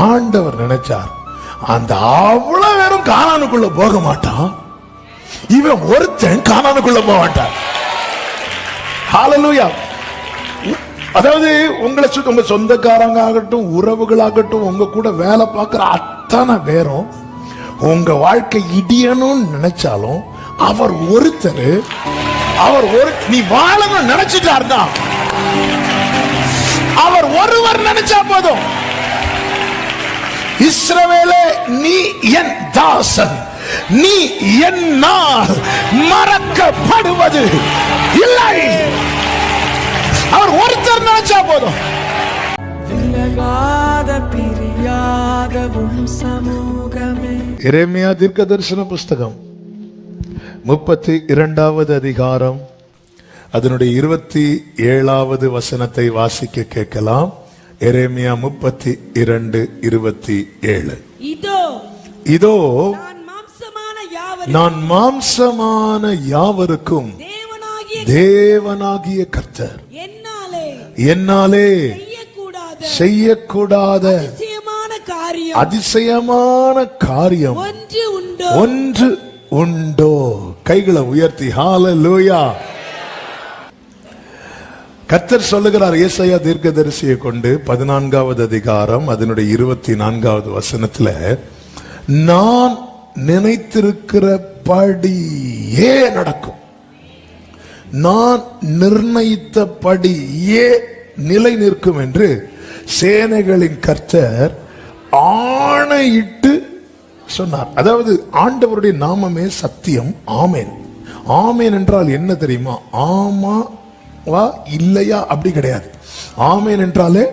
ஆண்டவர் நினைச்சார் அந்த அவ்வளவு பேரும் கானானுக்குள்ள போக மாட்டான், இவன் ஒருத்தன் கானானுக்குள்ள போக மாட்டான். ஹல்லேலூயா. அதாவது உங்களை சுத்தி உங்க சொந்தக்காரங்க ஆகட்டும், உறவுகளாகட்டும், உங்க கூட வேலை பார்க்கிற அத்தனை பேரும் உங்க வாழ்க்கை இடியணும்னு நினைச்சாலும் அவர் ஒருத்தர், நீ வாழணும் நினைச்சிட்டாருன்னா அவர் ஒருவர் நினைச்சா போதும். இஸ்ரவேலே, நீ என் தாசன், நீ என்னால் மறக்கப்படுவது இல்லை. அவர் ஒருத்தர் நினைச்சா போதும். எரேமியா தீர்க்கதரிசன புஸ்தகம் 32வது அதிகாரம் அதனுடைய 27வது வசனத்தை வாசிக்க கேட்கலாம். எரேமியா 32:27. இதோ நான் மாம்சமான யாவருக்கும் தேவனாகிய கர்த்தர், என்னாலே செய்யக்கூடாத அதிசயமான காரியம் ஒன்று உண்டோ? கைகளை உயர்த்தி ஹல்லேலூயா. கர்த்தர் சொல்லுகிறார் ஏசாயா தீர்க்கதரிசியை கொண்டு 14வது அதிகாரம் அதனுடைய 24வது வசனத்துல, நான் நினைத்திருக்கிறபடியே நடக்கும், நான் நிர்ணயித்தபடியே நிலை நிற்கும் என்று சேனைகளின் கர்த்தர் ஆணையிட்டு சொன்னார். அதாவது ஆண்டவருடைய நாமமே சத்தியம். ஆமேன். ஆமேன் என்றால் என்ன தெரியுமா? ஆமா வா இல்லையா அப்படி கிடையாது. ஆமேன் என்றாலே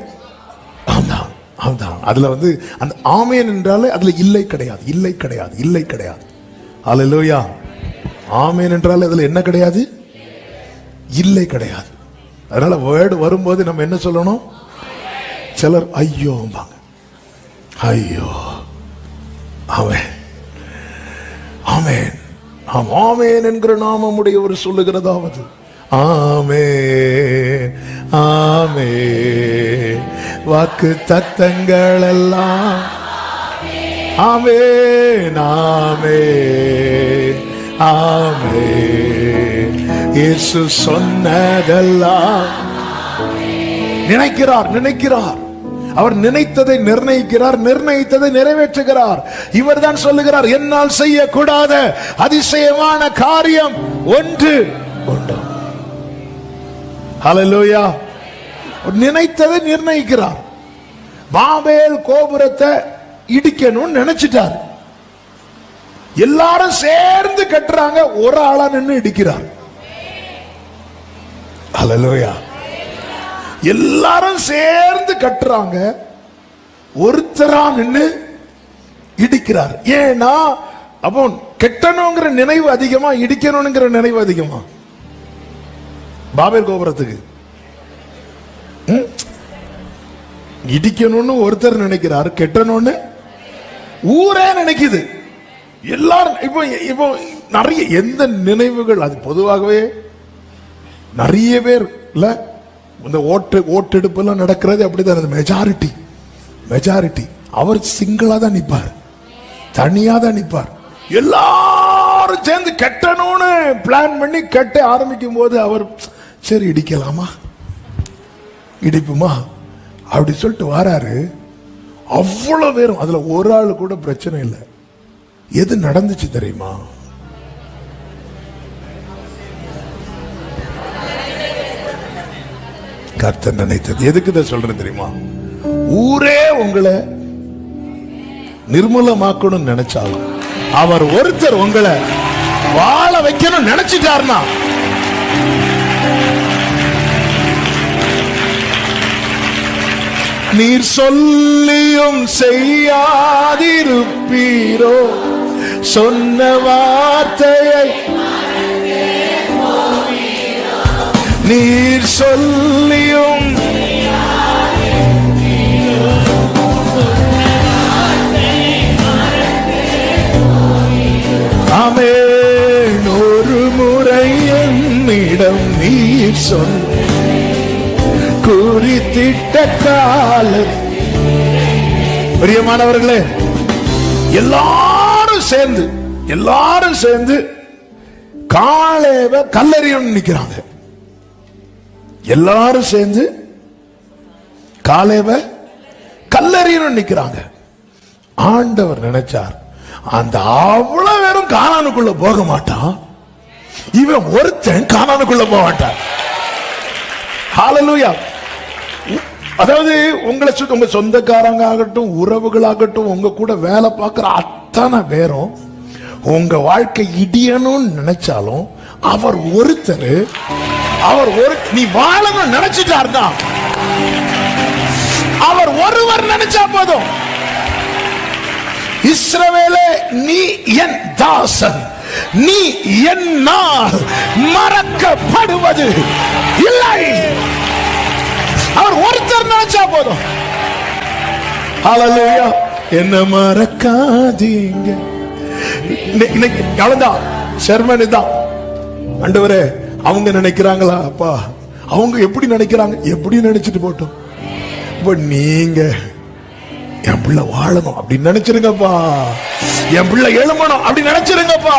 ஆம்தான், ஆம்தான். அதுல வந்து அந்த ஆமேன் என்றாலே அதுல இல்லை கிடையாது, இல்லை கிடையாது, இல்லை கிடையாது. ஹல்லேலூயா. ஆமேன் என்றாலே அதுல என்ன கிடையாது? இல்லை கிடையாது. அதனால வேர்டு வரும்போது நம்ம என்ன சொல்லணும்? சிலர் ஐயோம்பாங்க. ஐயோ, ஆமென், ஆமென். ஆமென் என்கிற நாமம் உடையவர் சொல்லுகிறதாவது, ஆமென், ஆமென். வாக்கு தத்தங்கள் எல்லாம் ஆமென், ஆமென், ஆமென். இயேசு சொன்னதெல்லாம் நினைக்கிறார், நினைக்கிறார். அவர் நினைத்ததை நிர்ணயிக்கிறார், நிர்ணயித்ததை நிறைவேற்றுகிறார். இவர் தான் சொல்லுகிறார், என்னால் செய்யக்கூடாத அதிசயமான காரியம் ஒன்று உண்டு. ஹல்லேலூயா. நினைத்ததை நிர்ணயிக்கிறார். பாபேல் கோபுரத்தை இடிக்கணும்னு நினைச்சிட்டார். எல்லாரும் சேர்ந்து கட்டுறாங்க, ஒரு ஆளா நின்று இடிக்கிறார். ஹல்லேலூயா. எல்லாரும் சேர்ந்து கட்டுறாங்க, ஒருத்தரா நின்று இடிக்கிறார். ஏன்னா அப்போ கெட்டணுங்கிற நினைவு அதிகமா, இடிக்கணுங்கிற நினைவு அதிகமா? பாபேல் கோபுரத்துக்கு இடிக்கணும்னு ஒருத்தர் நினைக்கிறார், கெட்டணும்னு ஊரே நினைக்குது. எல்லாரும் இப்போ நிறைய எந்த நினைவுகள், அது பொதுவாகவே நிறைய பேர் இல்ல, இந்த ஓட்டெடுப்பு எல்லாம் நடக்கிறது அப்படிதான். மெஜாரிட்டி அவர் சிங்கிளா தான் நிப்பார், தனியா தான் நிப்பார். எல்லாரும் சேர்ந்து கட்டணும்னு பிளான் பண்ணி கட்ட ஆரம்பிக்கும் போது அவர் சரி இடிக்கலாமா, இடிப்புமா அப்படி சொல்லிட்டு வராரு. அவ்வளவு பேரும், அதுல ஒரு ஆள் கூட பிரச்சனை இல்லை. எது நடந்துச்சு தெரியுமா? கர்த்தர் நினைத்தது. எதுக்கு இதை சொல்றேன் தெரியுமா? ஊரே உங்களை நிர்மூலமாக்கணும்னு நினைச்சாலும் அவர் ஒருத்தர் உங்களை வாழ வைக்கணும் நினைச்சிட்டார்னா, நீர் சொல்லியும் செய்யாதிருப்பீரோ, சொன்ன வார்த்தையை நீர் சொல்லியும் ஆமென். ஒரு முறை என்னிடம் நீர் சொன்ன குறித்திட்ட காலம் பிரியமானவர்களே, எல்லாரும் சேர்ந்து காலேப கல்லெறியணும்னு நிக்கிறாங்க. எல்லாரும் சேர்ந்து காலேப கல்லெறியணும்னு நிக்கிறாங்க. ஆண்டவர் நினைச்சார், அந்த அவ்வளவு பேரும் கானானுக்குள்ள போக மாட்டான், இவன் ஒருத்தன் கானானுக்குள்ள போக மாட்டான். ஹல்லேலூயா. அதாவது உங்களை சுத்தி உங்க சொந்தக்காரங்க ஆகட்டும், உறவுகளாகட்டும், உங்க கூட வேலை பார்க்கிற அத்தனை பேரும் உங்க வாழ்க்கை இடியணும்னு நினைச்சாலும் அவர் ஒருத்தர், நீ வாழணும் நினைச்சிட்டாருன்னா அவர் ஒருவர் நினைச்சா போதும். இஸ்ரவேலே, நீ என் தாசன், நீ என்னால் மறக்கப்படுவது இல்லை. அவர் ஒருத்தர் நினைச்சா போதும். ஹல்லேலூயா. என்ன மறக்காதீங்க. இன்னைக்கு அவ்வளவுதான், செர்மன் தான். ஆண்டவரே, அவங்க நினைக்கிறாங்களா அப்பா, அவங்க எப்படி நினைக்கிறாங்க, எப்படி நினைச்சிட்டு போட்டோம், இப்ப நீங்க என் பிள்ளை வாழணும் அப்படின்னு நினைச்சிருங்கப்பா, என் பிள்ளை எழுமணும் அப்படி நினைச்சிருங்கப்பா.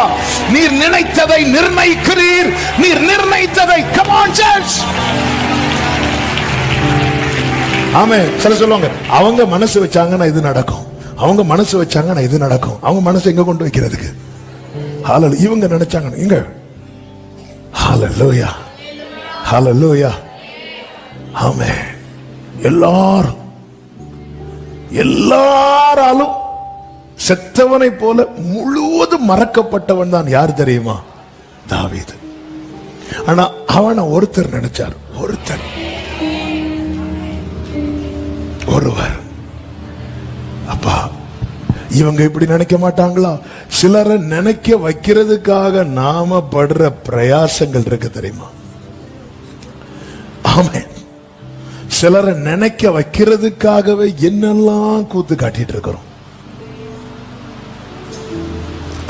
நீர் நினைத்ததை நிர்ணயிக்கிறீர், நீர் நிர்ணயித்ததை. Come on church. ஆமே. சில சொல்லுவாங்க, அவங்க மனசு வச்சாங்கன்னா இது நடக்கும், அவங்க மனசு வச்சாங்கன்னா இது நடக்கும். அவங்க மனசு எங்க கொண்டு வைக்கிறதுக்கு? ஹல்லேலூயா. இவங்க நினைச்சாங்க இங்க. ஹல்லேலூயா, ஹல்லேலூயா. ஆமே. எல்லாராலும் செத்தவனை போல முழுவதும் மறக்கப்பட்டவன் தான் யார் தெரியுமா? தாவீது. ஆனா அவனை ஒருத்தர் நினைச்சார், ஒருவர். அப்பா, இவங்க இப்படி நினைக்க மாட்டாங்களா? சிலரை நினைக்க வைக்கிறதுக்காக நாம படுற பிரயாசங்கள் இருக்கு தெரியுமா? ஆமென். சிலரை நினைக்க வைக்கிறதுக்காகவே என்னெல்லாம் கூத்து காட்டிட்டு இருக்கிறோம்.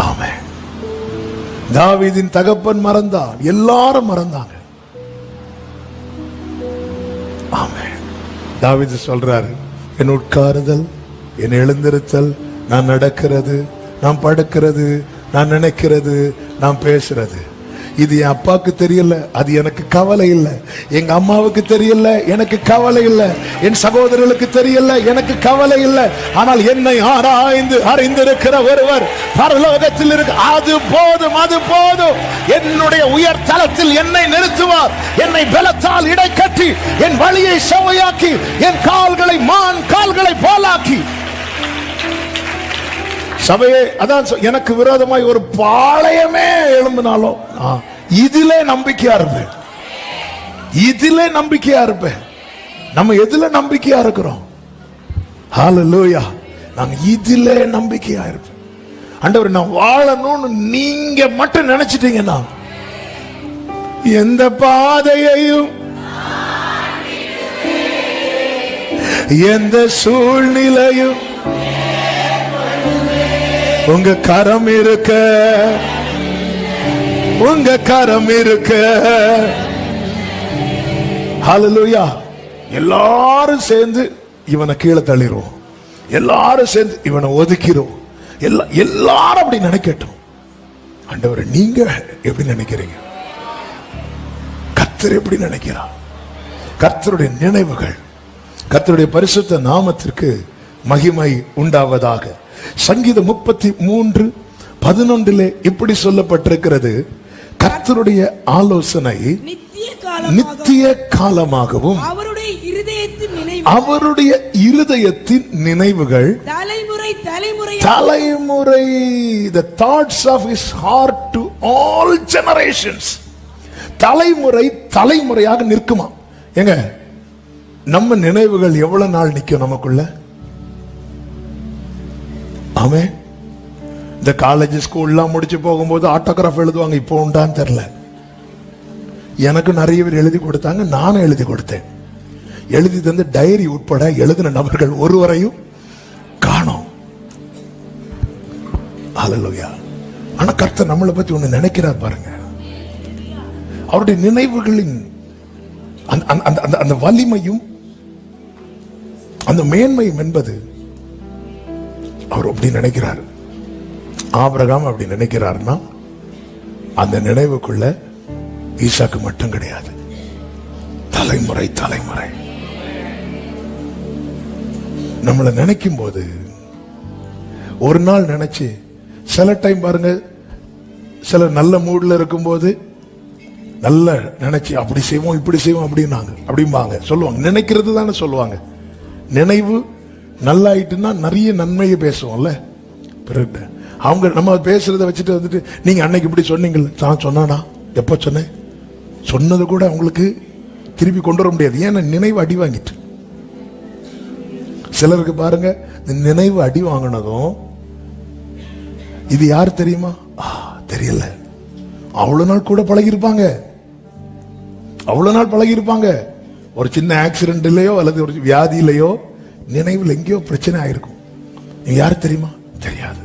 ஆமென். தாவீதின் தகப்பன் மறந்தான், எல்லாரும் மறந்தாங்க. ஆமென். தாவீது சொல்றாரு, என் உட்காருதல், என் எழுந்திருத்தல், நான் நடக்கிறது, நான் படுக்கிறது, நான் நினைக்கிறது, நான் பேசுறது, இது என் அப்பாவுக்கு தெரியல, அது எனக்கு கவலை இல்லை. எங்க அம்மாவுக்கு தெரியல, எனக்கு கவலை இல்லை. என் சகோதரர்களுக்கு தெரியல, எனக்கு கவலை இல்லை. ஆனால் என்னை ஆராய்ந்து அறிந்திருக்கிற ஒருவர் பரலோகத்தில் இருக்கு. அது போதும், அது போதும். என்னுடைய உயர் தளத்தில் என்னை நிறுத்துவார். என்னை பலத்தால் இடை கட்டி, என் வழியை செவ்வையாக்கி, என் கால்களை மான் கால்களை போலாக்கி. சபையே, அதான் எனக்கு விரோதமாய் ஒரு பாளையமே எழும்பினாலும் இதிலே நம்பிக்கையா இருப்பேன், இதிலே நம்பிக்கையா இருப்பேன். நம்ம எதுல நம்பிக்கையா இருக்கிறோம்? ஹல்லேலூயா. நாங்க இதிலே நம்பிக்கையா இருப்பேன். ஆண்டவர், நான் வாழணும்னு நீங்க மட்டும் நினைச்சிட்டீங்கன்னா எந்த பாதையையும், எந்த சூழ்நிலையும் உங்க கரம் இருக்க, உங்க கரம் இருக்க. ஹல்லேலூயா. எல்லாரும் சேர்ந்து இவனை கீழே தள்ளிடுவோம், எல்லாரும் சேர்ந்து இவனை ஒதுக்கிறோம். எல்லாரும் அப்படி நினைக்கட்டும். ஆண்டவரே, நீங்க எப்படி நினைக்கிறீங்க? கர்த்தர் எப்படி நினைக்கிறார்? கர்த்தருடைய நினைவுகள், கர்த்தருடைய பரிசுத்த நாமத்திற்கு மகிமை உண்டாவதாக. சங்கீதம் 33:11 இப்படி சொல்லப்பட்டிருக்கிறது, கர்த்தருடைய ஆலோசனை நித்திய காலமாகவும் அவருடைய இருதயத்தின் நினைவுகள் தலைமுறை, the thoughts of his heart to all generations. தலைமுறையாக நிற்குமா? எங்க நம்ம நினைவுகள் எவ்வளவு நாள் நிற்கும் நமக்குள்ள? ஆமே. இந்த காலேஜ் ஸ்கூல்லாம் முடிச்சு போகும்போது ஆட்டோகிராஃப் எழுதுவாங்க, இப்போ உண்டான்னு தெரியல. எனக்கு நிறைய பேர் எழுதி கொடுத்தாங்க, நானும் எழுதி கொடுத்தேன். எழுதி தந்து டைரி உட்பட எழுதின நபர்கள் ஒருவரையும் காணோம். ஹல்லேலூயா. ஆனா கர்த்தர் நம்மளை பத்தி ஒண்ணு நினைக்கிறார் பாருங்க. அவருடைய நினைவுகளின் அந்த வலிமையும் அந்த மேன்மையும் என்பது அவர் அப்படி நினைக்கிறார். ஆபிரகாம் அப்படி நினைக்கிறார்னா அந்த நினைவுக்குள்ள ஈசாக்கு மட்டும் கிடையாது, தலைமுறை தலைமுறை. நம்மளை நினைக்கும் போது ஒரு நாள் நினைச்சு, சில டைம் பாருங்க, சில நல்ல மூட்ல இருக்கும் போது நல்ல நினைச்சு அப்படி செய்வோம் இப்படி செய்வோம் அப்படிம்பாங்க சொல்லுவாங்க. நினைக்கிறது தானே சொல்லுவாங்க. நினைவு நல்லாயிட்டுன்னா நிறைய நன்மையை பேசுவோம்ல. பிறகு அவங்க நம்ம பேசுறத வச்சுட்டு வந்துட்டு, நீங்க அன்னைக்கு இப்படி சொன்னீங்க, நான் சொன்னானா, எப்ப சொன்னேன், சொன்னது கூட அவங்களுக்கு திருப்பி கொண்டு வர முடியாது. ஏன்னா நினைவு அடி வாங்கிட்டு. சிலருக்கு பாருங்க, இந்த நினைவு அடி வாங்கினதும் இது யார் தெரியுமா, தெரியல, அவ்வளவு நாள் கூட பழகிருப்பாங்க, அவ்வளவு நாள் பழகிருப்பாங்க. ஒரு சின்ன ஆக்சிடென்ட்லயோ அல்லது ஒரு வியாதியிலையோ நினைவில் எங்கேயோ பிரச்சனை ஆயிருக்கும். நீங்க யார் தெரியுமா, தெரியாது,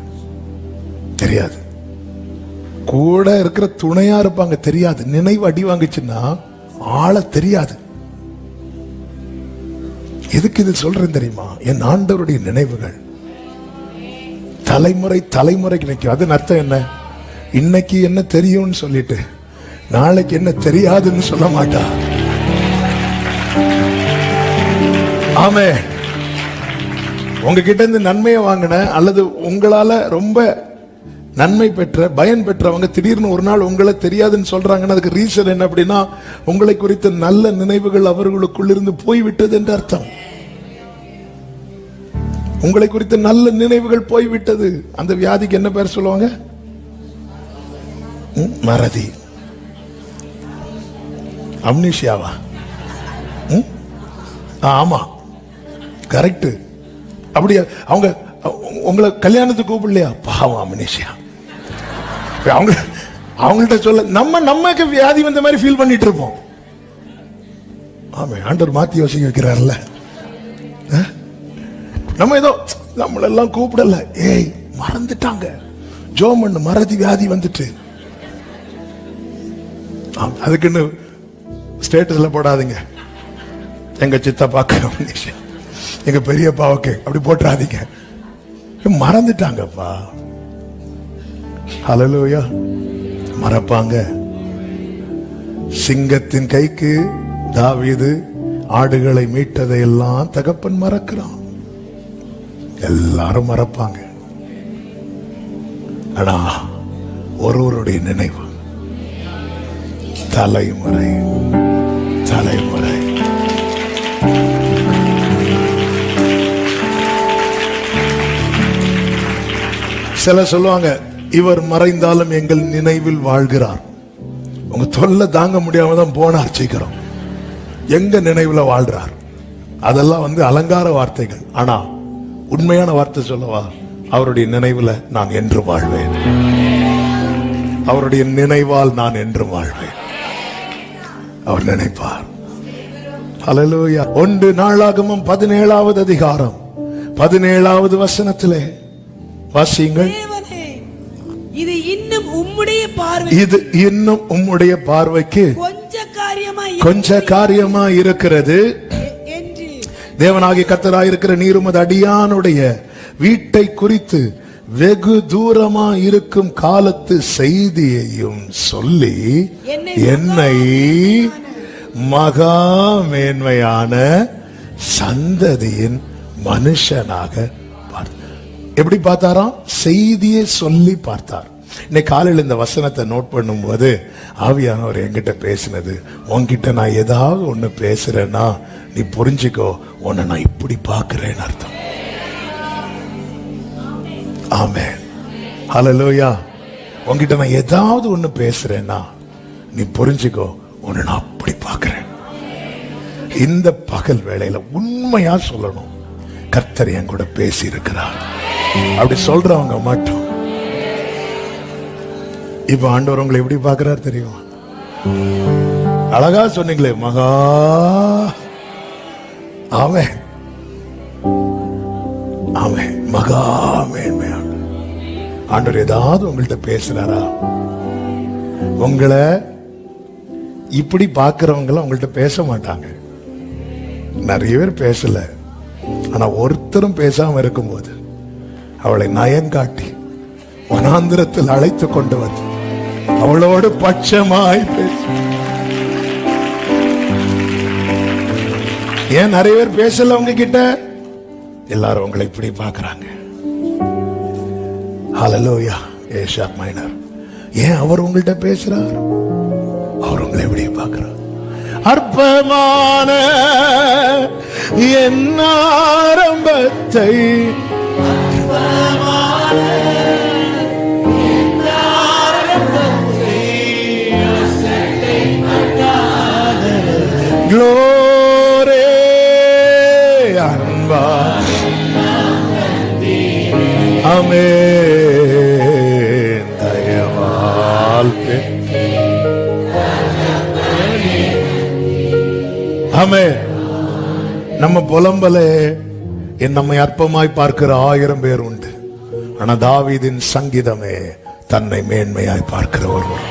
தெரியாது. கூட இருக்கிற துணையா இருப்பாங்க, தெரியாது. நினைவு அடி வாங்கிச்சுன்னா ஆள தெரியாது. எதுக்கு இது சொல்றேன் தெரியுமா, என் ஆண்டவருடைய நினைவுகள் தலைமுறை தலைமுறைக்கு நிற்கும். அதன் அர்த்தம் என்ன, இன்னைக்கு என்ன தெரியும்னு சொல்லிட்டு நாளைக்கு என்ன தெரியாதுன்னு சொல்ல மாட்டா. ஆமே, உங்ககிட்ட இருந்து நன்மையை வாங்கின அல்லது உங்களால ரொம்ப நன்மை பெற்ற பயன் பெற்றவங்க திடீர்னு ஒரு நாள் உங்களை தெரியாதுன்னு சொல்றாங்கன்னா அதுக்கு ரீசன் என்ன அப்படின்னா, உங்களை குறித்த நல்ல நினைவுகள் அவர்களுக்குள் இருந்து போய்விட்டது என்று அர்த்தம். உங்களை குறித்த நல்ல நினைவுகள் போய்விட்டது. அந்த வியாதிக்கு என்ன பேர் சொல்லுவாங்க, மறதி, அம்னீஷியாவா? ஆமா, கரெக்ட். அப்படியா? அவங்க உங்களை கல்யாணத்துக்கு கூப்பிடலையா, பாவம் அம்னீஷியா. அவங்கள்ட்ட சொல்ல நமக்கு வியாதி வந்த மாதிரி ஃபீல் பண்ணிட்டு இருப்போம். ஆமா, ஆண்டவர் மாத்தி யோசிக்க வைக்கிறார்ல. நம்ம ஏதோ நம்மளெல்லாம் கூப்பிடல, ஏய் மறந்துட்டாங்க, ஜோமன் மறதி வியாதி வந்துட்டு. அதுக்குன்னு ஸ்டேட்டஸ்ல போடாதீங்க, எங்க சித்தப்பாக்கு எங்க பெரியப்பாவுக்கு அப்படி போட்டுறாதீங்க. மறந்துட்டாங்கப்பா. ஹல்லேலூயா. மறப்பாங்க. சிங்கத்தின் கைக்கு தாவீது ஆடுகளை மீட்டதை எல்லாம் தகப்பன் மறக்கிறான். எல்லாரும் மறப்பாங்க. ஆனா ஒருவருடைய நினைவு தலைமுறை தலைமுறை. சில சொல்லுவாங்க, இவர் மறைந்தாலும் எங்கள் நினைவில் வாழ்கிறார். உங்க தொல்லை தாங்க முடியாம தான் போனார் சீக்கிரம். எங்க நினைவுல வாழ்றார். அதெல்லாம் அலங்கார வார்த்தைகள். ஆனா உண்மையான வார்த்தை சொல்லவா, அவருடைய நினைவுல நான் என்று வாழ்வேன். அவருடைய நினைவால் நான் என்று வாழ்வேன். அவர் நினைப்பார். ஹல்லேலூயா. 1 நாளாகமம் 17வது அதிகாரம் 17வது வசனத்திலே வாசியுங்கள். இது இன்னும் உம்முடைய பார்வைக்கு கொஞ்ச காரியமா இருக்கிறது. தேவனாகிய கர்த்தராயிருக்கிற நீர் உமது அடியானுடைய வீட்டை குறித்து வெகு தூரமா இருக்கும் காலத்து செய்தியையும் சொல்லி என்னை மகா மேன்மையான சந்ததியின் மனுஷனாக பார்த்தார். எப்படி பார்த்தாராம்? செய்தியை சொல்லி பார்த்தார். இன்னைக்கு காலையில் இந்த வசனத்தை நோட் பண்ணும் போது ஆவியானவர் என்கிட்ட பேசினது, உன்கிட்ட நான் ஏதாவது ஒண்ணு பேசுறேன்னா நீ புரிஞ்சுக்கோ, உன்னை நான் இப்படி பார்க்கிறேன்னு அர்த்தம். ஆமென். ஹல்லேலூயா. உன்கிட்ட நான் ஏதாவது ஒண்ணு பேசுறேன்னா நீ புரிஞ்சுக்கோ, உன்னை நான் அப்படி பார்க்கிறேன். இந்த பகல் வேளையில உண்மையா சொல்லணும், கர்த்தர் என் கூட பேசி இருக்கிறார். அப்படி சொல்றவங்க மட்டும் இப்ப ஆண்டவர் உங்களை எப்படி பார்க்கிறார் தெரியுமா? அழகா சொன்னீங்களே, மகா. ஆமென் ஆமென். மகா மேன்மையான ஆண்டவர் ஏதாவது உங்கள்கிட்ட பேசுறாரா? உங்களை இப்படி பார்க்கிறவங்க உங்கள்கிட்ட பேச மாட்டாங்க. நிறைய பேர் பேசல. ஆனா ஒருத்தரும் பேசாம இருக்கும்போது அவளை நயங்காட்டி வனாந்திரத்தில் அழைத்து கொண்டு வந்து அவளோடு பட்சமாய் பேச. ஏன் நிறைய பேர் பேசல உங்க கிட்ட? எல்லாரும் உங்களை இப்படி பார்க்கறாங்க. ஹல்லேலூயா. ஏஷா மைனர். ஏன் அவர் உங்கள்கிட்ட பேசுறார்? அவர் உங்களை எப்படி பார்க்கிறார்? அற்பமான என் ஆரம்பத்தை க்ளோரே அன்பா ஆமென் தயவால் ஆமென். நம்ம புலம்பலே நம்மை அற்பமாய் பார்க்கிற 1000 பேர் உண்டு. ஆனா தாவீதின் சங்கீதமே தன்னை மேன்மையாய் பார்க்கிற ஒருவர்.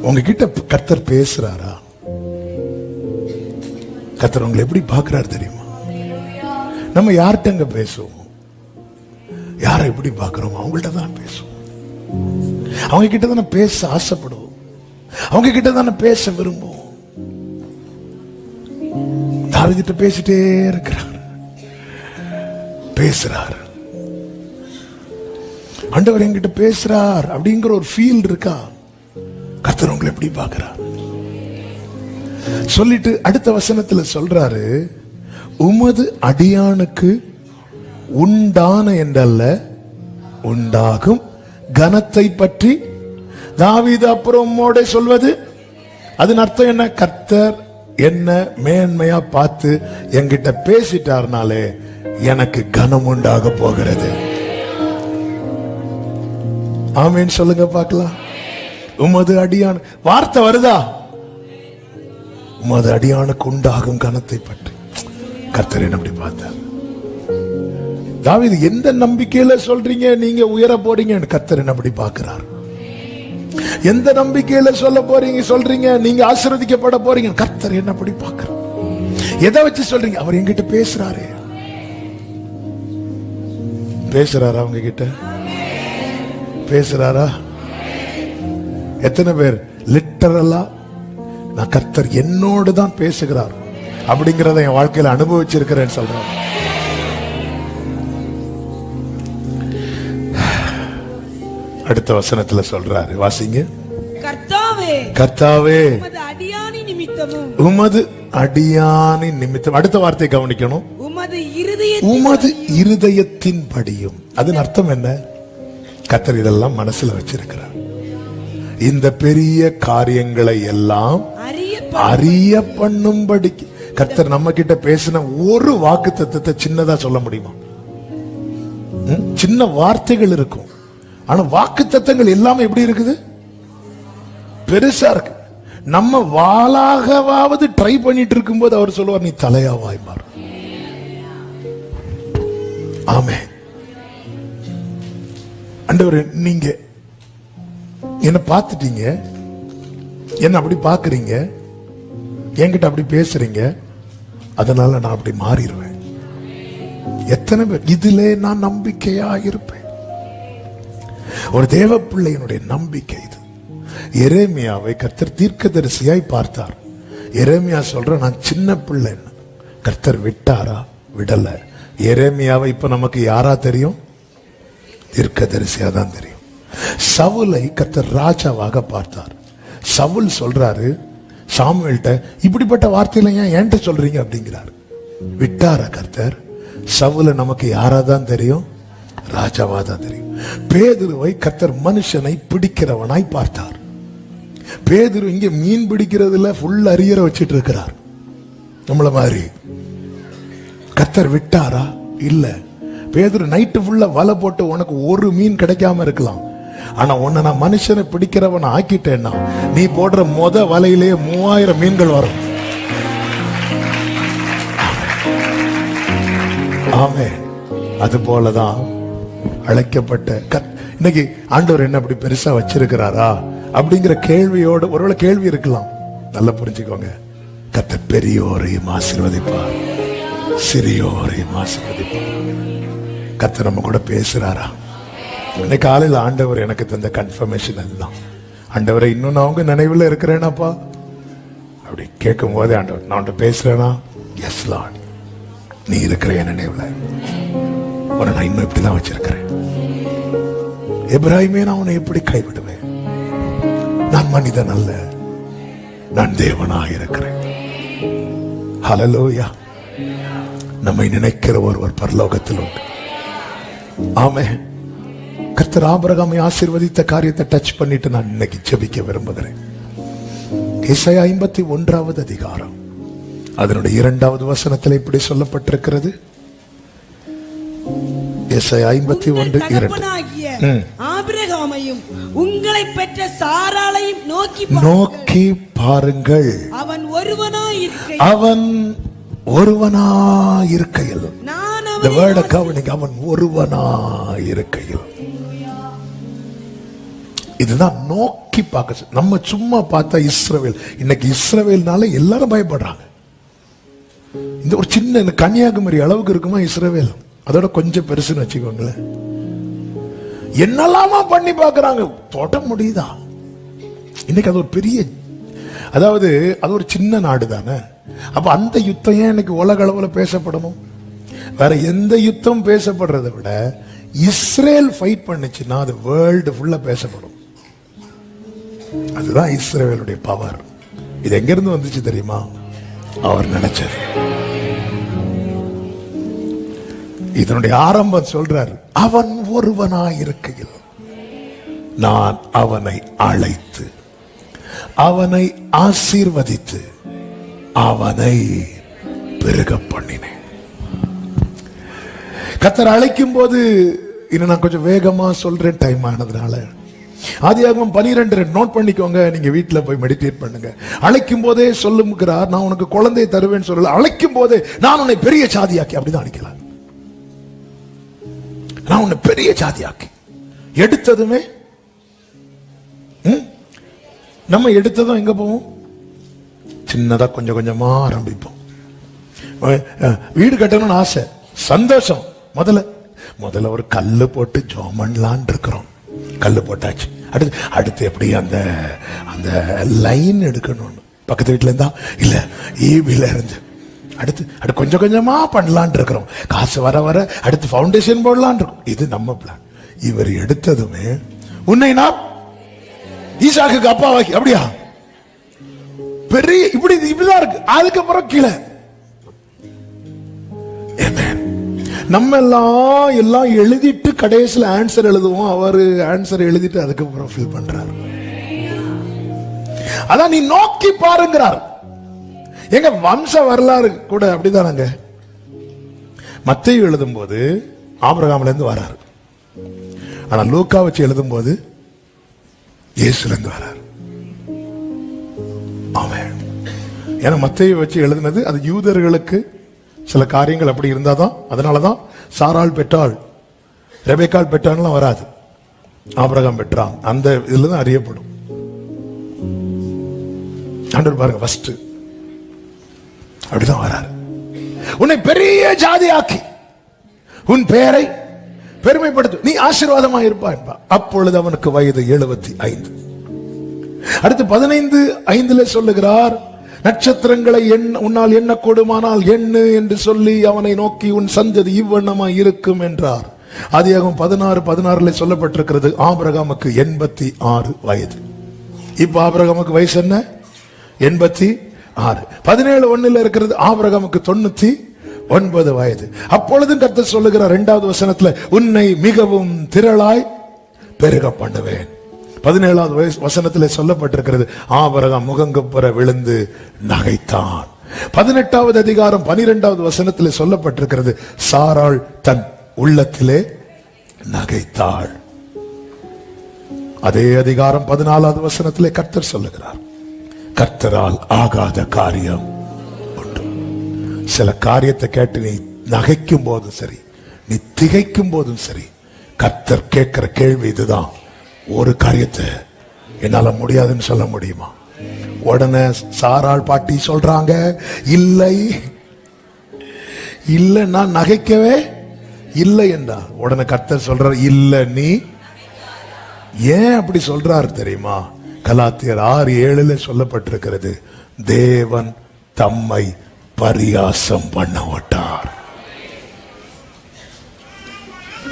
உங்ககிட்ட கர்த்தர் பேசுறாரா? கர்த்தர் உங்களை எப்படி பார்க்கிறார் தெரியுமா? நம்ம யார்கிட்ட பேசுவோம்? யாரை எப்படி பார்க்கிறோம்? அவங்கள்ட்ட தான் பேசுவோம். அவங்க கிட்ட தானே பேச ஆசைப்படுவோம். அவங்க கிட்ட தானே பேச விரும்புவோம். தாவீதுகிட்ட பேசிட்டே இருக்கிறார், பேசுறார். ஆண்டவர் என்கிட்ட பேசுறார் அப்படிங்கிற ஒரு ஃபீல் இருக்கா? கர்த்தர் உங்களை எப்படி பார்க்கிறார்? சொல்லிட்டு அடுத்த வசனத்துல சொல்றாரு, உமது அடியானுக்கு உண்டான என்றல்ல உண்டாகும் கனத்தை பற்றி தாவீது அப்புறம் உம்மோட சொல்வது. அதன் அர்த்தம் என்ன? கர்த்தர் என்ன மேன்மையா பார்த்து என்கிட்ட பேசிட்டார்னாலே எனக்கு கனம் உண்டாக போகிறது. ஆமீன் சொல்லுங்க பார்க்கலாம். உமது அடியான் வார்த்தை வருதா? உமது அடியானுக்கு உண்டாகும் கனத்தை பற்றி கர்த்தர் என்ன அப்படி பார்த்தார். தாவீது எந்த நம்பிக்கையில சொல்றீங்க நீங்க உயர போறீங்க? கர்த்தர் என்ன அப்படி பார்க்கிறார். எந்த நம்பிக்கையில சொல்றீங்க நீங்க ஆசீர்வதிக்கப்பட போறீங்க? கர்த்தர் என்ன அப்படி பார்க்கிறார். எதை வச்சு சொல்றீங்க? அவர் என்கிட்ட பேசுறாரு. பேசுறாரா? அவங்க கிட்ட பேசுறாரா? எத்தனை பேர் லிட்டரலா நான் கர்த்தர் என்னோடு தான் பேசுகிறார் அப்படிங்கறத என் வாழ்க்கையில அனுபவிச்சிருக்கிறேன்னு சொல்றாங்க? அடுத்த வசனத்துல சொல்றாரு, வாசிங்க. கர்த்தாவே, கர்த்தாவே, உமது அடியானின் நிமித்தமும், உமது அடியானின் நிமித்தம். அடுத்த வார்த்தை கவனிக்கணும். உமது இருதயத்தின் படியும். அதன் அர்த்தம் என்ன? கர்த்தர் இதெல்லாம் மனசுல வச்சிருக்கிறார். இந்த பெரிய காரியங்களை எல்லாம் அறிய பண்ணும்படி கர்த்தர் நம்ம கிட்ட பேசின ஒரு வாக்கு தத்தத்தை சின்னதா சொல்ல முடியுமா? சின்ன வார்த்தைகள் இருக்கும், ஆனா வாக்கு தத்தங்கள் எல்லாமே எப்படி இருக்குது? பெருசா இருக்கு. நம்ம வாளாகவாவது ட்ரை பண்ணிட்டு இருக்கும் போது அவர் சொல்லுவார், நீ தலையாவாய் மாறு. ஆமென். ஆண்டவரே, நீங்க என்ன பார்த்துட்டீங்க, என்ன அப்படி பாக்குறீங்க, என்கிட்ட அப்படி பேசுறீங்க, அதனால நான் அப்படி மாறிடுவேன். எத்தனை பேர் இதிலே நான் நம்பிக்கையா இருப்பேன்? ஒரு தேவ பிள்ளையினுடைய நம்பிக்கை இது. எரேமியாவை கர்த்தர் தீர்க்கதரிசியாய் பார்த்தார். எரேமியா சொல்ற, நான் சின்ன பிள்ளைன்னு. கர்த்தர் விட்டாரா? விடல. எரேமியாவை இப்ப நமக்கு யாரா தெரியும்? தீர்க்கதரிசியா தான் தெரியும். சவுலை கர்த்தர் ராஜாவாக பார்த்தார். சவுல் சொல்றாரு சாமுவேல்ட்ட, இப்படிப்பட்ட வார்த்தையில ஏன் என்கிட்ட சொல்றீங்க அப்படிங்கிறார். விட்டாரா கர்த்தர்? சவுலை நமக்கு யாரா தான் தெரியும்? ராஜாவா தான் தெரியும். பேதுருவை கர்த்தர் மனுஷனை பிடிக்கிறவனாய் பார்த்தார். பேதுரு இங்க மீன் பிடிக்கிறதுல ஃபுல் அரியரை வச்சிட்டு இருக்கிறார். நம்மள மாதிரி. கர்த்தர் விட்டாரா? இல்ல. பேதுரு நைட்டு ஃபுல்லா வலை போட்டு உனக்கு ஒரு மீன் கிடைக்காம இருக்கலாம், ஆனா உன்னை நான் மனுஷனை பிடிக்கிறவன் ஆக்கிட்டேன்னா நீ போடுற வலையிலேயே 3000 மீன்கள் வரும். ஆமே. அது போலதான் அழைக்கப்பட்ட இன்னைக்கு ஆண்டவர் என்ன அப்படி பெருசா வச்சிருக்கிறாரா அப்படிங்கிற கேள்வியோடு ஒருவேளை கேள்வி இருக்கலாம். நல்லா புரிஞ்சுக்கோங்க, கர்த்தர் பெரியோரையும் ஆசீர்வதிப்பார். சிறியோரையும் ஆசீர்வதிப்பார். கர்த்தர் நம்ம கூட பேசுறாரா? இன்னைக்கு காலையில் ஆண்டவர் எனக்கு தந்த கன்ஃபர்மேஷன் அதுதான். ஆண்டவரை இன்னும் நான் உங்க நினைவுல இருக்கிறேனாப்பா அப்படி கேட்கும் போதே ஆண்டவர் நான் பேசுறேனா? எஸ் லார்ட், நீ இருக்கிற என் நினைவுல உன்னை நான் இன்னும் இப்படிதான் வச்சிருக்கிறேன். எப்ராஹிமே, நான் உன்னை எப்படி கைவிடுவேன்? நான் மனிதன் அல்ல, நான் தேவனாக இருக்கிறேன். ஹல்லேலூயா. நம்மை நினைக்கிற ஒருவர் பரலோகத்தில் உண்டு. ஆமென். கர்த்தர் ஆபிரகாமை ஆசீர்வதித்த காரியத்தை டச் பண்ணிட்டு நான் இன்னைக்கு ஜெபிக்க விரும்புகிறேன். ஏசாயா 51வது அதிகாரம் அதனுடைய 2வது வசனத்தில் இப்படி சொல்லப்பட்டிருக்கிறது. ஏசாயா 51:2. ஆபிரகாமையும் உங்களை பெற்ற சாராளையும் நோக்கி பாருங்கள். அவன் ஒருவனாயிருக்கையில் இந்த வேர்டை கவனிங்க. அவன் ஒருவனாயிருக்கையில். இதுதான் நோக்கி பார்க்க. நம்ம சும்மா பார்த்தா இஸ்ரவேல், இன்னைக்கு இஸ்ரவேல்னால எல்லாரும் பயப்படுறாங்க. இந்த ஒரு சின்ன கன்னியாகுமரி அளவுக்கு இருக்குமா இஸ்ரவேல்? அதோட கொஞ்சம் பெருசுன்னு வச்சுக்கோங்களேன். என்னெல்லாமா பண்ணி பார்க்கறாங்க, தொட முடியுதா? இன்னைக்கு அது ஒரு பெரிய, அதாவது அது ஒரு சின்ன நாடு தானே. அப்ப அந்த யுத்தம் ஏன் இன்னைக்கு உலக அளவுல பேசப்படணும்? வேற எந்த யுத்தம் பேசப்படுறதை விட இஸ்ரேல் ஃபைட் பண்ணுச்சுன்னா அது வேர்ல்டு ஃபுல்லா பேசப்படும். அதுதான் இஸ்ரேலுடைய பவர். இது எங்க இருந்து வந்துச்சு தெரியுமா? அவர் நினைச்சார். இதனுடைய ஆரம்பம் சொல்றாரு, அவன் ஒருவனாயிருக்கையில் நான் அவனை அழைத்து அவனை ஆசீர்வதித்து அவனை பெருக பண்ணினேன். கர்த்தர் அழைக்கும் போது, இன்னும் நான் கொஞ்சம் வேகமா சொல்றேன் டைம் ஆனதுனால, ஆதியாகமம் 12 நோட் பண்ணிக்கோங்க. நீங்க வீட்டுல போய் மெடிடேட் பண்ணுங்க. அழைக்கும் போதே சொல்லுகிறார், நான் உனக்கு குழந்தையை தருவேன்னு சொல்லல. அழைக்கும் போதே நான் உன்னை பெரிய சாதியாக்கி, அப்படிதான் அழைக்கலாம். நான் உன்னை பெரிய ஜாதியாக்கி. எடுத்ததுமே நம்ம எடுத்ததும் எங்க போவோம்? சின்னதா கொஞ்சம் கொஞ்சமா ஆரம்பிப்போம். வீடு கட்டணும்னு ஆசை, சந்தோஷம். முதல்ல ஒரு கல்லு போட்டு ஜோமன்லான் இருக்கிறோம். கல்லு போட்டாச்சு. அடுத்து எப்படி அந்த அந்த லைன் எடுக்கணும்னு பக்கத்து வீட்டுல இருந்தா இல்ல ஈபில இருந்து அடுத்து கொஞ்சம் கொஞ்சமா பண்ணலான் இருக்கிறோம். காசு வர வர அடுத்து ஃபவுண்டேஷன் போடலான் இருக்கும். இது நம்ம பிளான். இவர் எடுத்ததுமே உன்னை நான் ஈசாக்குக்கு அப்பாவாக்கி, அப்படியா பெரிய இப்படிதான் இருக்கு. அதுக்கப்புறம் கீழே நம்ம எல்லாம் எழுதிட்டு கடைசியில் ஆன்சர் எழுதுவோம். அவரு ஆன்சர் எழுதிட்டு அதுக்கப்புறம் ஃபில் பண்றாரு. அதான் நீ நோக்கி பாருங்கிறார். எங்க வம்ச வரலாறு கூட அப்படிதானங்க. மத்தேயு எழுதும் போது ஆபிரகாம்ல இருந்து வராரு. ஆனா லூக்கா வச்சு எழுதும் போது இயேசுல இருந்து வராரு. ஆமென். ஏன்னா மத்தேயு வச்சு எழுதுனது அது யூதர்களுக்கு சில காரியங்கள் அப்படி இருந்தாதான், அதனாலதான் சாராள் பெற்றாள், ரெபேக்காள் பெற்றான்லாம் வராது. ஆபிரகாம் பெற்றான், அந்த இதுல தான் அறியப்படும். ஆண்டவர் பாருங்க, ஃபர்ஸ்ட் அப்படிதான் வராரு. உன்னை பெரிய ஜாதியாக்கி உன் பெயரை பெருமைப்படுத்து, நீ ஆசீர்வாதமா இருப்பா என்பா. அப்பொழுது அவனுக்கு வயது 75. அடுத்து 15:5 சொல்லுகிறார், நட்சத்திரங்களை உன்னால் எண்ணக்கூடுமானால் எண்ணு என்று சொல்லி அவனை நோக்கி உன் சந்ததி இவ்வண்ணமாய் இருக்கும் என்றார். ஆதியாகமம் 16:16 சொல்லப்பட்டிருக்கிறது. ஆபிரகாமுக்கு 86 வயது. இப்ப ஆபிரகாமுக்கு வயசு என்ன? 86. 17:1 இருக்கிறது ஆபிரகாமுக்கு 99 வயது. அப்பொழுதும் கர்த்தர் சொல்லுகிறார் 2வது வசனத்துல, உன்னை மிகவும் திரளாய் பெருக பண்ணுவேன். 17வது வசனத்திலே சொல்லப்பட்டிருக்கிறது, ஆபிரகாம் முகங்குப்புற விழுந்து நகைத்தான். 18வது அதிகாரம் 12வது வசனத்திலே சொல்லப்பட்டிருக்கிறது, சாராள் தன் உள்ளத்திலே நகைத்தாள். அதே அதிகாரம் 14வது வசனத்திலே கர்த்தர் சொல்லுகிறார், கர்த்தரால் ஆகாத காரியம் உண்டு. சில காரியத்தை கேட்டு நீ நகைக்கும் போதும் சரி, நீ திகைக்கும் போதும் சரி, கர்த்தர் கேட்கிற கேள்வி இதுதான், ஒரு காரியத்தை என்னால முடியாதுன்னு சொல்ல முடியுமா? உடனே சாராள் பாட்டி சொல்றாங்க, இல்லை இல்ல நான் நகைக்கவே இல்லை என்றார். உடனே கர்த்தர் சொல்றார், இல்ல நீ ஏன் அப்படி சொல்றாரு தெரியுமா? கலாத்தியர் 6:7 சொல்லப்பட்டிருக்கிறது, தேவன் தம்மை பரியாசம் பண்ண விட்டார்.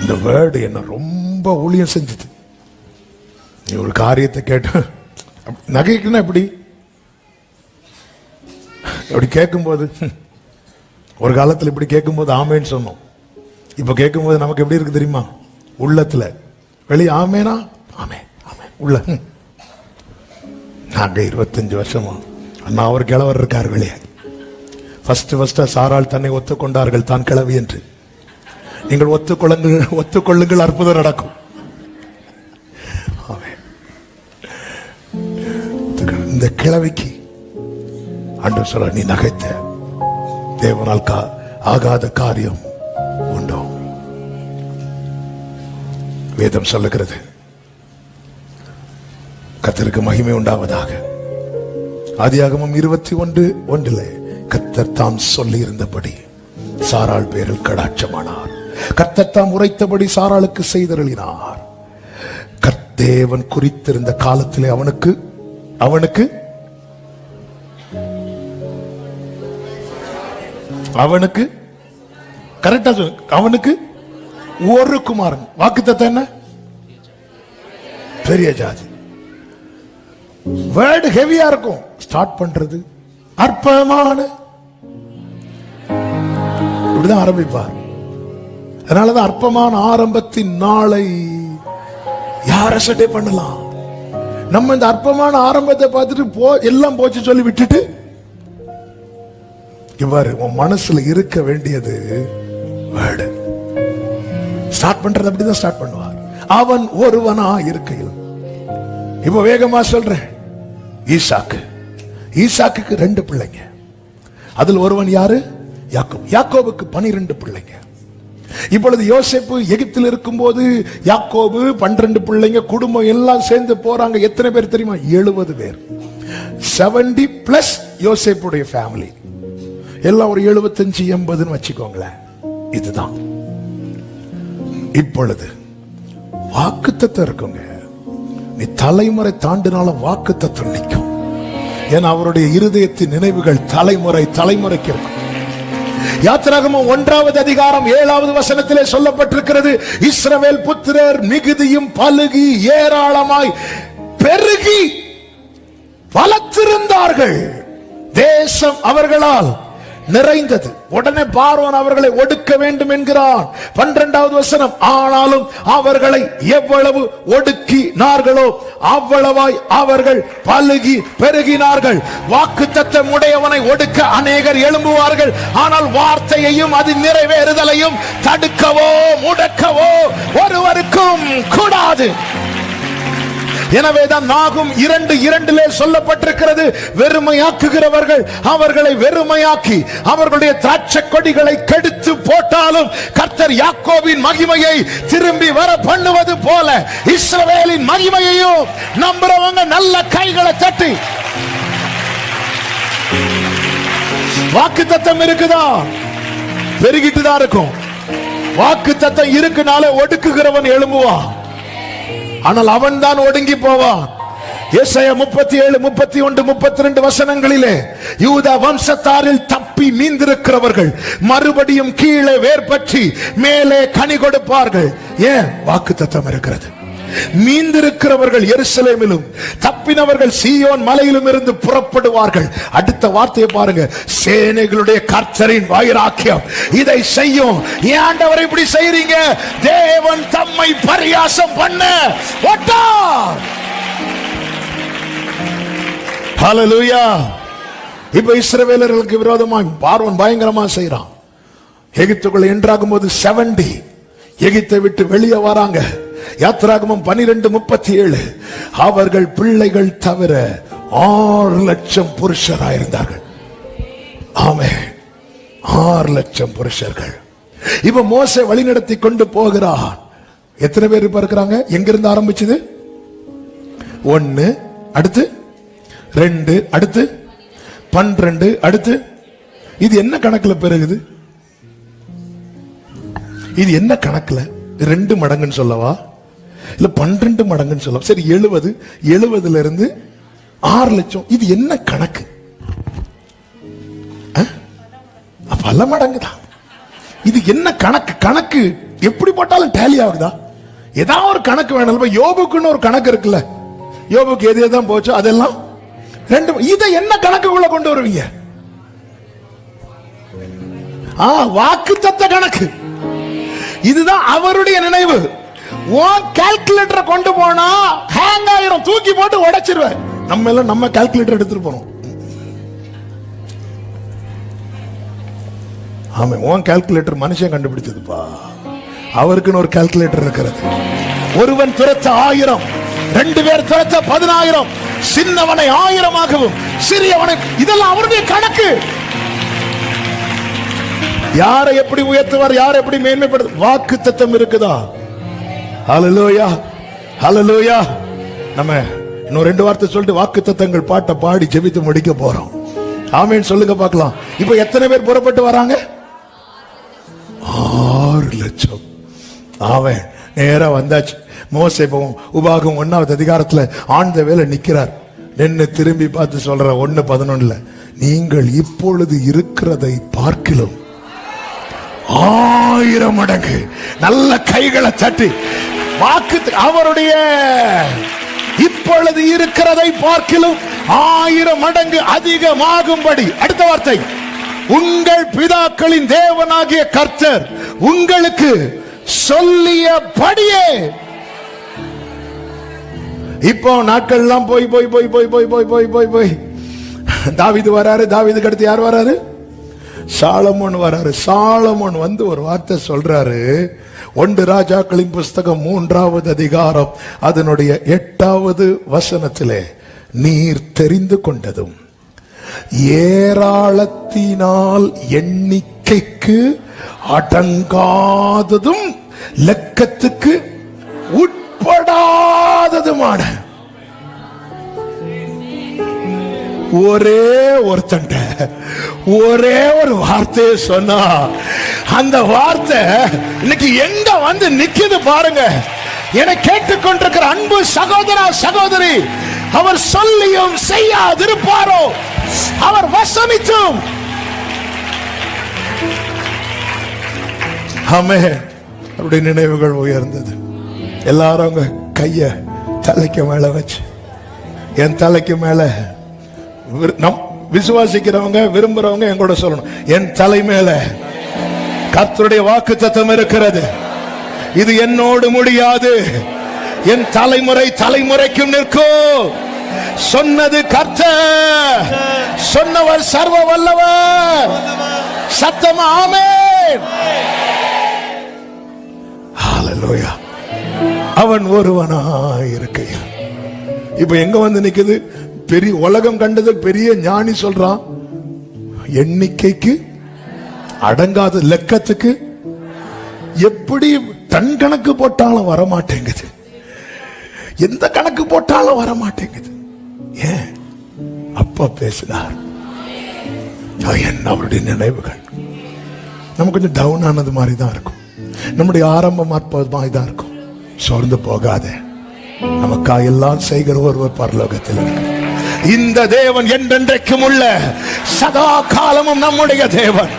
இந்த வேர்டு என்ன ரொம்ப ஊழியம் செஞ்சது. நீ ஒரு காரியத்தை கேட்ட நகைக்குன்னா எப்படி கேட்கும்போது, ஒரு காலத்தில் இப்படி கேட்கும்போது ஆமேன்னு சொன்னோம். இப்ப கேட்கும்போது நமக்கு எப்படி இருக்கு தெரியுமா? உள்ளத்துல வெளியே ஆமேனா ஆமே ஆமே உள்ள. நாங்க 25 வருஷமா அண்ணா அவர் கிழவர் இருக்கார் வெளியே. ஃபர்ஸ்ட் சாரால் தன்னை ஒத்துக்கொண்டார்கள் தான் கிழவி என்று. நீங்கள் ஒத்துக்கொள்ளுங்கள் அற்புதம் நடக்கும். இந்த கிழவிக்கு ஆண்டவர் சொல்ற, நீ நகைத்த தேவனால் ஆகாத காரியம் உண்டோ? வேதம் சொல்லுகிறது, கர்த்தருக்கு மகிமை உண்டாவதாக. ஆதியாகமம் 21:1 கர்த்தர் தாம் சொல்லி இருந்தபடி சாராள் பேரில் கடாட்சமானார். கர்த்தர் தாம் உரைத்தபடி சாராளுக்கு செய்தருளினார். தேவன் குறித்திருந்த காலத்திலே அவனுக்கு கரெக்டா சொல்லு, அவனுக்கு ஒரு குமாரன். வாக்குத்தத்தம் என்ன? பெரிய ஜாதி. வேர்டு ஹெவியா இருக்கும். ஸ்டார்ட் பண்றது அற்பமான, இப்படிதான் ஆரம்பிப்பார். அதனாலதான் அற்பமான ஆரம்பத்தின் நாளை யார சட்டை பண்ணலாம். நம்ம இந்த அற்பமான ஆரம்பத்தை பார்த்துட்டு எல்லாம் போச்சு சொல்லி விட்டுட்டு, இவ்வாறு உன் மனசுல இருக்க வேண்டியது வேர்டு. ஸ்டார்ட் பண்றது அப்படிதான் ஸ்டார்ட் பண்ணுவார். அவன் ஒருவனா இருக்கையில். இப்ப வேகமா சொல்றேன், ஈசாக்கு 2 பிள்ளைங்க. அதில் ஒருவன் யாரு? யாக்கோபு. யாக்கோபுக்கு 12 பிள்ளைங்க. இப்பொழுது யோசேப்பு எகிப்தில் இருக்கும் போது யாக்கோபு 12 பிள்ளைங்க, குடும்பம் எல்லாம் சேர்ந்து போறாங்க. எத்தனை பேர் தெரியுமா? 70 பேர். 70 பிளஸ் யோசேப்புடைய ஃபேமிலி எல்லாம் ஒரு 75-80 வச்சுக்கோங்களேன். இதுதான் இப்பொழுது வாக்குத்தத்தம் இருக்குங்க. நீ தலைமுறை தாண்டினாலும் வாக்குத்தத்தம் நிற்கும். ஏன்னா அவருடைய இருதயத்தின் நினைவுகள் தலைமுறைக்கு இருக்கும். யாத்திராகமம் 1வது அதிகாரம் 7வது வசனத்திலே சொல்லப்பட்டிருக்கிறது, இஸ்ரவேல் புத்திரர் மிகுதியும் பலுகி ஏராளமாய் பெருகி வளர்த்திருந்தார்கள். தேசம் அவர்களால் நிறைந்தது. உடனே பார்வோன் அவர்களை ஒடுக்க வேண்டும் என்கிறான். 12வது வசனம், ஆனாலும் அவர்களை எவ்வளவு ஒடுக்கினார்களோ அவ்வளவாய் அவர்கள் பலுகி பெருகினார்கள். வாக்குத்தத்தம் உடையவனை ஒடுக்க அநேகர் எழும்புவார்கள். ஆனால் வார்த்தையையும் அது நிறைவேறுதலையும் தடுக்கவோ முடக்கவோ ஒருவருக்கும் கூடாது. எனவேதான் நாகும் 2:2 சொல்லப்பட்டிருக்கிறது, வெறுமையாக்குகிறவர்கள் அவர்களை வெறுமையாக்கி அவர்களுடைய திராட்சை கொடிகளை கெடுத்து போட்டாலும் கர்த்தர் யாக்கோபின் மகிமையை திரும்பி வர பண்ணுவது போல இஸ்ரவேலின் மகிமையையும் நம்புறவங்க நல்ல கைகளை தட்டி. வாக்குத்தத்தம் இருக்குதா? பெருகிட்டு தான் இருக்கும். வாக்குத்தத்தம் இருக்குனாலே ஒடுக்குகிறவன் எழும்புவான். ஆனால் அவன் தான் ஒடுங்கி போவான். ஏசாயா 37, 31, 32 வசனங்களிலே யூதா வம்சத்தாரில் தப்பி மீந்திருக்கிறவர்கள் மறுபடியும் கீழே வேர் பற்றி மேலே கனி கொடுப்பார்கள். ஏன்? வாக்குத்தத்தம் இருக்கிறது. மீந்திருக்கிறவர்கள் எருசலேமிலும் தப்பினவர்கள் சீயோன் மலையிலும் இருந்து புறப்படுவார்கள். அடுத்த வார்த்தையை பாருங்க, சேனைகளுடைய கர்த்தரின் வைராக்கியம் இதை செய்யும். ஏன் ஆண்டவர் இப்படி செய்றீங்க? தேவன் தம்மை பரியாசம் பண்ண விட்டார். ஹல்லேலூயா. இப்ப இஸ்ரவேலர்களுக்கு விரோதமாக பார்வோன் பயங்கரமா செய்றான். எகிப்துக்குள்ள என்றாகும் போது 70 எகிப்தை விட்டு வெளியே வராங்க. யாத்திராகமம் 12:37 அவர்கள் பிள்ளைகள் தவிர 6 லட்சம் புருஷராயிருந்தார்கள். ஆமென். 6 லட்சம் புருஷர்கள். இப்ப மோசே வழிநடத்தி கொண்டு போகிறான். எத்தனை பேர் இப்ப இருக்கிறாங்க? எங்கிருந்து ஆரம்பிச்சது? 1, அடுத்து 2, அடுத்து 12, அடுத்து இது என்ன கணக்குல பெருகுது? இது என்ன கணக்குல 2 மடங்குன்னு சொல்லவா இல்ல 12 மடங்குன்னு சொல்லவா? சரி 70 இருந்து 6 லட்சம், இது என்ன கணக்கு? பல மடங்கு தான். இது என்ன கணக்கு? கணக்கு எப்படி போட்டாலும் டேலி ஆகுதா? ஏதாவது ஒரு கணக்கு வேணும். யோபுக்குன்னு ஒரு கணக்கு இருக்குல்ல, யோபுக்கு எது எதான் போச்சோ அதெல்லாம் 2. இதை என்ன கணக்குக்குள்ள கொண்டு வருவீங்க? வாக்குத்தத்த கணக்கு. இதுதான் அவருடைய நினைவு. கால்குலேட்டரை கொண்டு போனா ஹேங் ஆயிரும், தூக்கி போட்டு உடைச்சிருவேன். நம்ம எல்லாம் நம்ம கால்குலேட்டர் எடுத்துட்டு போறோம். ஆமா, உன் கால்குலேட்டர் மனுஷன் கண்டுபிடிச்சதுப்பா. அவருக்குன்னு ஒரு கால்குலேட்டர் இருக்கிறது. ஒருவன் துரத்த 1000, 2 பேர் துரத்த 10000, சின்னவனை 1000ஆகவும் சிறியவனை, இதெல்லாம் அவருடைய கணக்கு. யாரை எப்படி உயர்த்துவார், யாரை எப்படி மேன்மைப்படுத்த, வாக்கு தத்தம் இருக்குதா? ஹல்லேலூயா, ஹல்லேலூயா. நம்ம இன்னும் 2 வார்த்தை சொல்லிட்டு வாக்கு தத்தங்கள் பாட்டை பாடி ஜெபித்து முடிக்க போறோம். ஆமென் சொல்லுங்க பார்க்கலாம். இப்ப எத்தனை பேர் புறப்பட்டு வராங்க? 6 லட்சம். ஆமென். நேரா வந்தாச்சு. மோசே உபாகம் 1வது அதிகாரத்துல ஆழ்ந்த வேலை நிக்கிறார். நின்னு திரும்பி பார்த்து சொல்ற 1:11, நீங்கள் இப்பொழுது இருக்கிறதை பார்க்கிலும் 1000 மடங்கு. நல்ல கைகளை தட்டி வாக்கு, அவருடைய இப்பொழுது இருக்கிறதை பார்க்கிலும் 1000 மடங்கு அதிகமாகும்படி. அடுத்த வார்த்தை, உங்கள் பிதாக்களின் தேவனாகிய கர்த்தர் உங்களுக்கு சொல்லியபடியே. இப்போ நாட்கள் எல்லாம் போய் போய் போய் போய் போய் போய் போய் போய் போய் தாவீது வராரு. தாவீதுக்கு அடுத்து யார் வராரு? சாலமோன் வராரு. சாலமோன் வந்து ஒரு வார்த்தை சொல்றாரு. 1 ராஜாக்களின் புஸ்தகம் 3வது அதிகாரம் அதனுடைய 8வது வசனத்திலே, நீர் தெரிந்து கொண்டதும் ஏராளத்தினால் எண்ணிக்கைக்கு அடங்காததும் லெக்கத்துக்கு உட்படாததுமான ஒரே ஒருத்தண்ட ஒரே ஒரு வார்த்தையை சொன்னா, அந்த வார்த்தை இன்னைக்கு எங்க வந்து நிக்குது பாருங்க. என கேட்டுக்கொண்டிருக்கிற அன்பு சகோதரா சகோதரி, அவர் சொல்லியும் செய்யாதிருப்பாரோ? அவர் வசமித்தும். ஆமென். அவருடைய நினைவுகள் உயர்ந்தது. எல்லாரும் அவங்க கைய தலைக்கு மேல வச்சு, என் தலைக்கு மேல விசுவாசிக்கிறவங்க விரும்புறவங்க என் கூட சொல்லணும், என் தலை மேல கர்த்தருடைய வாக்குத்தத்தம் இருக்கிறது. இது என்னோடு முடியாது, என் தலைமுறை தலைமுறைக்கும் நிற்கும். சொன்னது கர்த்தர், சொன்னவர் சர்வ வல்லவர். சத்தமா ஆமென். ஹல்லேலூயா. அவன் ஒருவனாய் இருக்கையா. இப்ப எங்க வந்து நிக்குது? பெரிய உலகம் கண்டது பெரிய ஞானி சொல்றான், எண்ணிக்கைக்கு அடங்காத லெக்கத்துக்கு. எப்படி டன் கணக்கு போட்டாலும் வர மாட்டேங்குது, எந்த கணக்கு போட்டாலும் வர மாட்டேங்குது. ஏன்? அப்பா பேசினார். அவருடைய நினைவுகள் நம்ம கொஞ்சம் டவுன் ஆனது மாதிரி தான் இருக்கும், நம்முடைய ஆரம்பம் மாதிரி தான் இருக்கும். சோர்ந்து போகாத, நமக்கா எல்லாம் செய்கிற ஒருவர் பரலோகத்தில் இருக்கு. இந்த தேவன் என்றென்றைக்கும் உள்ள சதா காலமும் நம்முடைய தேவன்.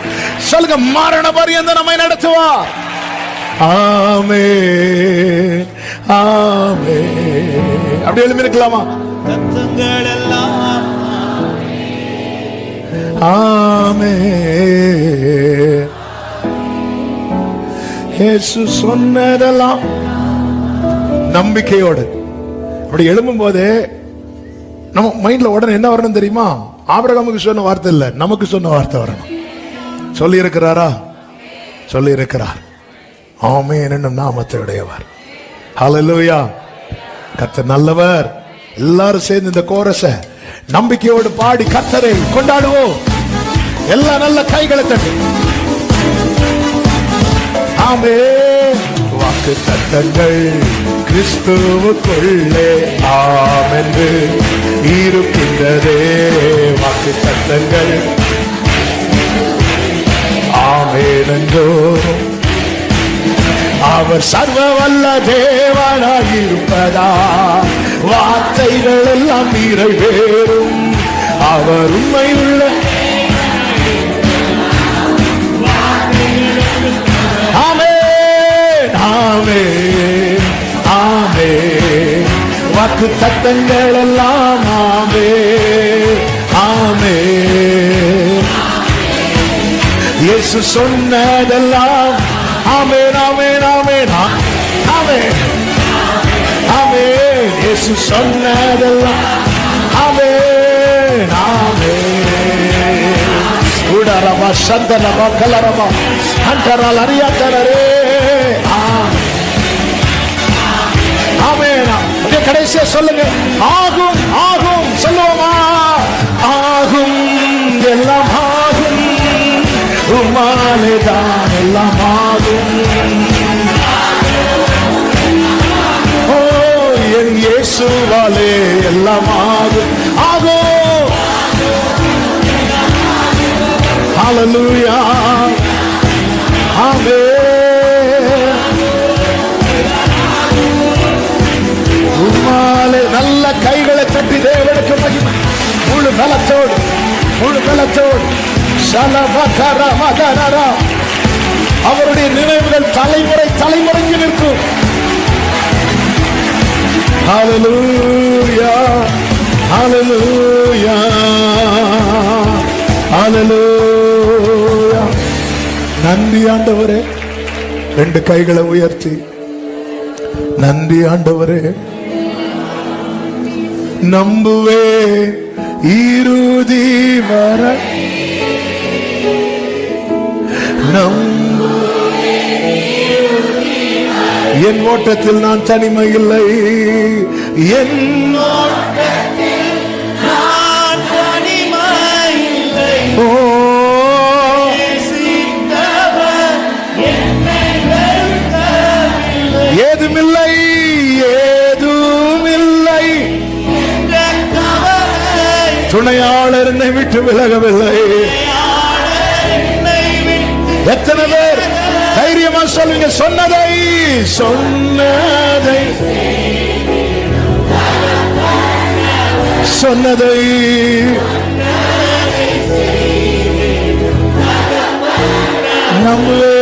சொல்லுங்க, மரண பரியந்தம் நம்மை நடத்துவார். ஆமென், ஆமென். அப்படி எழுப்பி இருக்கலாமா? ஆமென். இயேசு சொன்னதெல்லாம் நம்பிக்கையோடு அப்படி எழும்பும் போதே நம்ம மைண்ட்ல உடனே என்ன வரணும் தெரியுமா? ஆபிரகாமுக்கு சொன்ன வார்த்தை இல்ல, நமக்கு சொன்ன வார்த்தை வரணும். சொல்லி இருக்கிறாரா? சொல்லி இருக்கிறார். ஆமென் என்னும் நாமத்தை உடையவர். ஹல்லேலூயா. கர்த்தர் நல்லவர். எல்லாரும் சேர்ந்து இந்த கோரஸை நம்பிக்கையோடு பாடி கர்த்தரை கொண்டாடுவோம். எல்லா நல்ல கைகளை தட்டி ஆமென். வாக்குத்தத்தங்கள் கிறிஸ்துவுக்குள்ளே ஆமென்று இருக்கின்றதே. வாக்குத்தத்தங்கள் ஆமென் என்றோ அவர் சர்வ வல்ல தேவனாயிருப்பதா வார்த்தைகள் எல்லாம் நிறைவேறும். அவர் உண்மை உள்ள ஆமென் ஆமென் ஆமென். வாக்கு தத்தங்கள் எல்லாம் ஆமென் ஆமென். இயேசு சொன்னதெல்லாம் ஆமென் ஆமென் ஆமென் ஆமென் ஆமென். இயேசு சொன்னதெல்லாம் ஆமென் ஆமென். உடரமா சந்தனமா கலரமா அண்டரால் அறியாதரே ஆமென். கடைசியா சொல்லுங்க, ஆகும் ஆகும் சொல்லுவோமா? ஆகும் எல்லாம் ஆகும், உம்மாலேதான் எல்லாம் ஆகும். ஓ என் இயேசுவாலே எல்லாம் ஆகும் ஆகும். ஹல்லேலூயா ஆமென். உம்மாலே நல்ல கைகளை தட்டி தேவனுக்கு மகிமை. முழு பலத்தோடு முழு பலத்தோடு அவருடைய நினைவுகள் தலைமுறை தலைமுறைக்கு நிற்கும். ஹல்லேலூயா ஹல்லேலூயா ஹல்லேலூயா. நன்றி ஆண்டவரே. ரெண்டு கைகளை உயர்த்தி நன்றி ஆண்டவரே. நம்புவே இறுதி வர என் ஓட்டத்தில் நான் தனிமை இல்லை. என் ஓ ஏதுமில்லை ஏதுமில்லை. துணையாளர் என்னை விட்டு விலகவில்லை. எத்தனை பேர் தைரியமா சொல்லுங்க, சொன்னதை சொன்னதை சொன்னதை நம்புவே.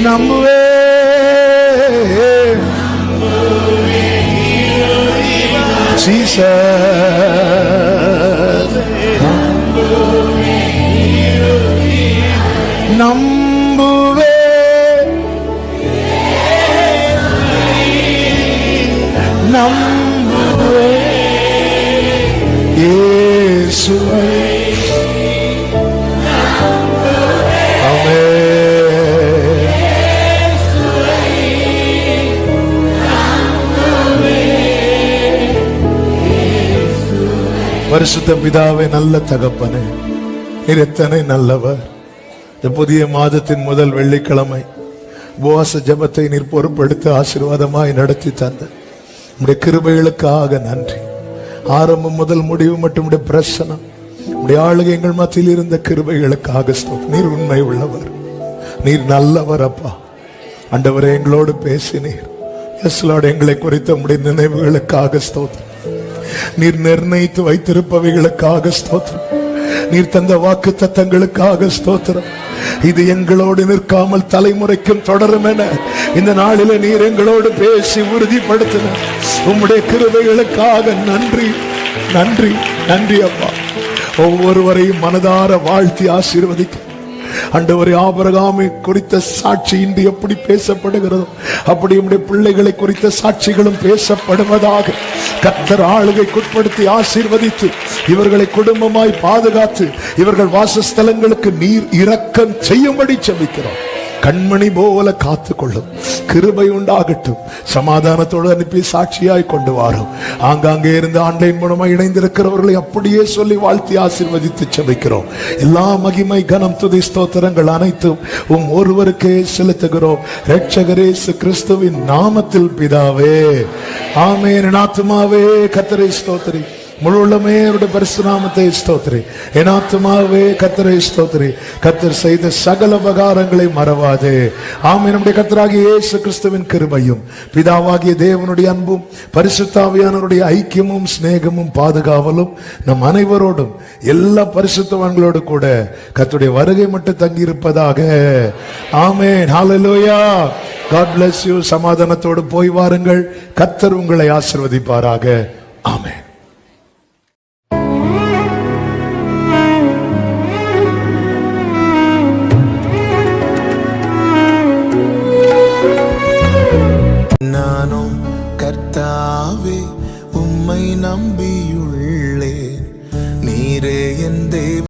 நம்புவே Jesus. நம்புவே நம்புவே இயேசுவை. பரிசுத்த பிதாவே, நல்ல தகப்பனே, நீர் எத்தனை நல்லவர். இந்த புதிய மாதத்தின் முதல் வெள்ளிக்கிழமை உபவாச ஜெபத்தை நீர் பொறுப்பெடுத்து ஆசீர்வாதமாய் நடத்தி தந்த உடைய கிருபைகளுக்காக நன்றி. ஆரம்பம் முதல் முடிவு மட்டும் உடைய பிரசனம், உடைய ஆளுகை எங்கள் மத்தியில் இருந்த கிருபைகளுக்காக ஸ்தோத்திரம். நீர் உண்மை உள்ளவர், நீர் நல்லவர் அப்பா. ஆண்டவரே, எங்களோடு பேசினீர். எஸ்லாடு எங்களை குறித்த உடைய நினைவுகளுக்காக ஸ்தோத்திரம். நீர் நிர்ணயித்து வைத்திருப்பவைகளுக்காக ஸ்தோத்திரம். நீர் தந்த வாக்கு தத்தங்களுக்காக ஸ்தோத்திரம். இது எங்களோடு நிற்காமல் தலைமுறைக்கும் தொடரும் என இந்த நாளிலே நீர் எங்களோடு பேசி உறுதிப்படுத்தின உம்முடைய கிருபைகளுக்காக நன்றி நன்றி நன்றி அப்பா. ஒவ்வொருவரையும் மனதார வாழ்த்தி ஆசீர்வதிக்க ஆண்டவரே, ஆபிரகாமை குறித்த சாட்சி இன்று எப்படி பேசப்படுகிறதோ அப்படி உம்முடைய பிள்ளைகளை குறித்த சாட்சிகளும் பேசப்படுவதாக கர்த்தர் ஆளுகைக்குட்படுத்தி ஆசீர்வதித்து இவர்களை குடும்பமாய் பாதுகாத்து இவர்கள் வாசஸ்தலங்களுக்கு நீர் இரக்கம் செய்யும்படி செபிக்கிறோம். கண்மணி போல காத்து கொள்ளும். கிருபை உண்டாகட்டும். சமாதானத்தோடு அனுப்பி சாட்சியாய் கொண்டு வாரும். ஆங்காங்கே இருந்து ஆன்லைன் மூலமா இணைந்திருக்கிறவர்களை அப்படியே சொல்லி வாழ்த்தி ஆசீர்வதித்து செபிக்கிறோம். எல்லா மகிமை கனம் துதி ஸ்தோத்திரங்கள் அனைத்தும் ஒருவருக்கே செலுத்துகிறோம். இரட்சகர் இயேசு கிறிஸ்துவின் நாமத்தில் பிதாவே, ஆமென். என் ஆத்துமாவே கர்த்தரை ஸ்தோத்திரி, முழு உள்ளமே அவருடைய பரிசுத்த நாமத்தை ஸ்தோத்திரி. என் ஆத்துமாவே கர்த்தரை ஸ்தோத்திரி. கர்த்தர் செய்த சகல உபகாரங்களை மறவாதே. ஆமென். நம்முடைய கர்த்தராகிய இயேசு கிறிஸ்துவின் கிருபையும் பிதாவாகிய தேவனுடைய அன்பும் பரிசுத்த ஆவியானவருடைய ஐக்கியமும் சிநேகமும் பாதுகாவலும் நம் அனைவரோடும் எல்லா பரிசுத்தவான்களோடு கூட கர்த்தருடைய வருகை மட்டும் தங்கி இருப்பதாக. ஆமென். ஹல்லேலூயா. God bless you. சமாதானத்தோடு போய் வாருங்கள். கர்த்தர் உங்களை ஆசீர்வதிப்பாராக. ஆமென்.